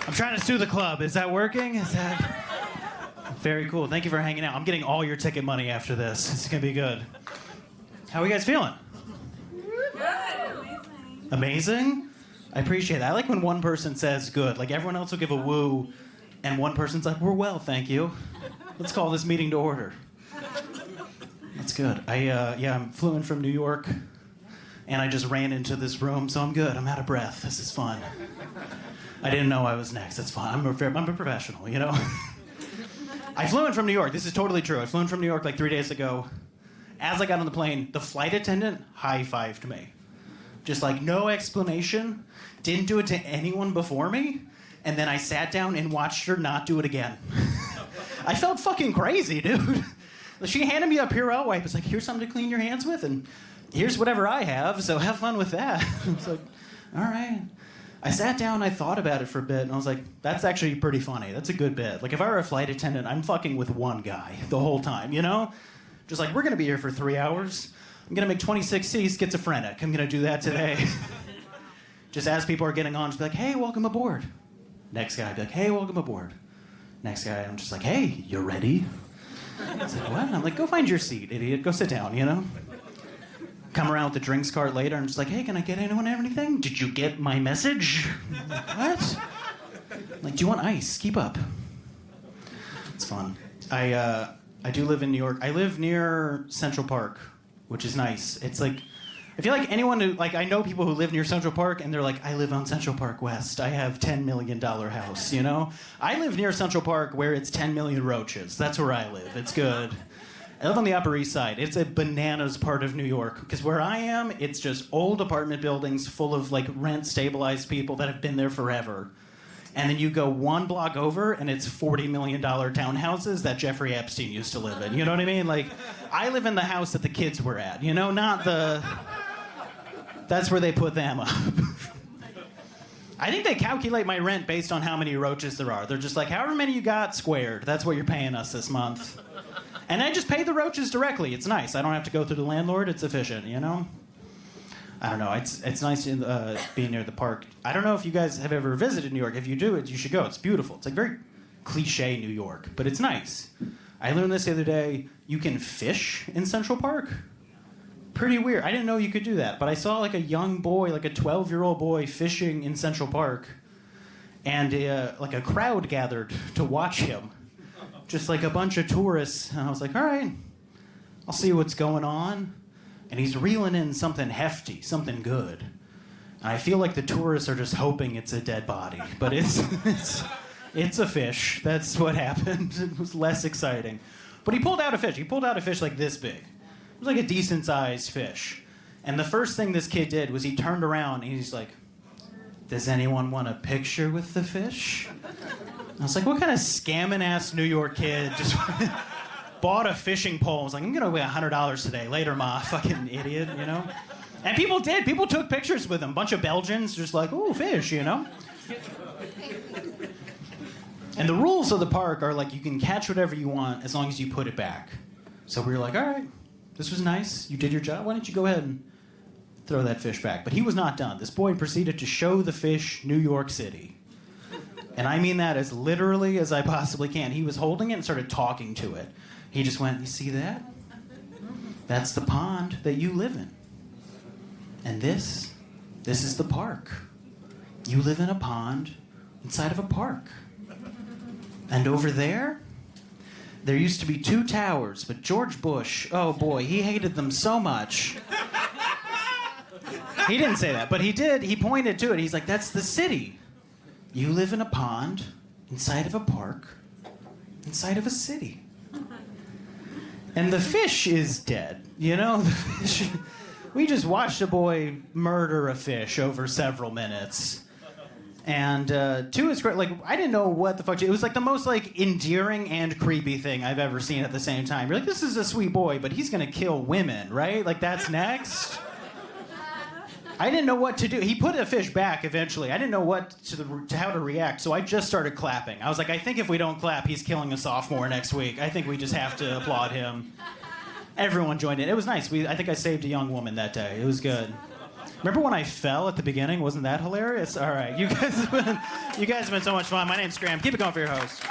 I'm trying to sue the club. Is that working? Is that... Very cool. Thank you for hanging out. I'm getting all your ticket money after this. It's going to be good. How are you guys feeling? Good. Amazing? I appreciate that. I like when one person says good. Like everyone else will give a woo, and one person's like, we're well, thank you. Let's call this meeting to order. That's good. I'm flew in from New York, and I just ran into this room, so I'm good. I'm out of breath. This is fun. I didn't know I was next. That's fine. I'm a professional, you know? I flew in from New York. This is totally true. I flew in from New York like 3 days ago. As I got on the plane, the flight attendant high-fived me. Just like no explanation. Didn't do it to anyone before me. And then I sat down and watched her not do it again. I felt fucking crazy, dude. She handed me a Purell wipe. It's like, here's something to clean your hands with, and here's whatever I have, so have fun with that. I was like, all right. I sat down, I thought about it for a bit, and I was like, that's actually pretty funny. That's a good bit. Like, if I were a flight attendant, I'm fucking with one guy the whole time, you know? Just like, we're going to be here for 3 hours. I'm going to make 26C schizophrenic. I'm going to do that today. Just as people are getting on, just be like, hey, welcome aboard. Next guy, be like, hey, welcome aboard. Next guy, I'm just like, hey, you ready? It's like, what? I'm like, go find your seat, idiot. Go sit down, you know? Come around with the drinks cart later and just like, hey, can I get anyone anything? Did you get my message? What? Like, do you want ice? Keep up. It's fun. I do live in New York. I live near Central Park, which is nice. It's like, I feel like anyone who, like, I know people who live near Central Park and they're like, I live on Central Park West. I have $10 million house, you know? I live near Central Park where it's 10 million roaches. That's where I live. It's good. I live on the Upper East Side. It's a bananas part of New York. Because where I am, it's just old apartment buildings full of, like, rent-stabilized people that have been there forever. And then you go one block over, and it's $40 million townhouses that Jeffrey Epstein used to live in. You know what I mean? Like, I live in the house that the kids were at, you know? Not the... That's where they put them up. I think they calculate my rent based on how many roaches there are. They're just like, however many you got squared, that's what you're paying us this month. And I just pay the roaches directly. It's nice. I don't have to go through the landlord. It's efficient, you know? I don't know. It's nice being near the park. I don't know if you guys have ever visited New York. If you do, you should go. It's beautiful. It's like very cliche New York, but it's nice. I learned this the other day. You can fish in Central Park. Pretty weird. I didn't know you could do that, but I saw like a young boy, like a 12-year-old boy fishing in Central Park, and like a crowd gathered to watch him. Just like a bunch of tourists, and I was like, all right, I'll see what's going on. And he's reeling in something hefty, something good. And I feel like the tourists are just hoping it's a dead body, but it's a fish. That's what happened. It was less exciting. But he pulled out a fish. He pulled out a fish like this big. It was like a decent-sized fish. And the first thing this kid did was he turned around and he's like, does anyone want a picture with the fish? I was like, what kind of scamming-ass New York kid just bought a fishing pole? I was like, I'm going to win $100 today. Later, ma. Fucking idiot, you know? And people did. People took pictures with him. A bunch of Belgians just like, ooh, fish, you know? And the rules of the park are like, you can catch whatever you want as long as you put it back. So we were like, all right, this was nice. You did your job. Why don't you go ahead and throw that fish back? But he was not done. This boy proceeded to show the fish New York City. And I mean that as literally as I possibly can. He was holding it and started talking to it. He just went, you see that? That's the pond that you live in. And this is the park. You live in a pond inside of a park. And over there used to be 2 towers, but George Bush, oh boy, he hated them so much. He didn't say that, but he did. He pointed to it. He's like, that's the city. You live in a pond, inside of a park, inside of a city. And the fish is dead, you know? The fish, we just watched a boy murder a fish over several minutes. And 2 is great. Like, I didn't know what the fuck. It was like the most like endearing and creepy thing I've ever seen at the same time. You're like, this is a sweet boy, but he's gonna kill women, right? Like, that's next. I didn't know what to do. He put a fish back eventually. I didn't know to how to react, so I just started clapping. I was like, I think if we don't clap, he's killing a sophomore next week. I think we just have to applaud him. Everyone joined in. It was nice. I think I saved a young woman that day. It was good. Remember when I fell at the beginning? Wasn't that hilarious? All right, you guys have been so much fun. My name's Graham. Keep it going for your host.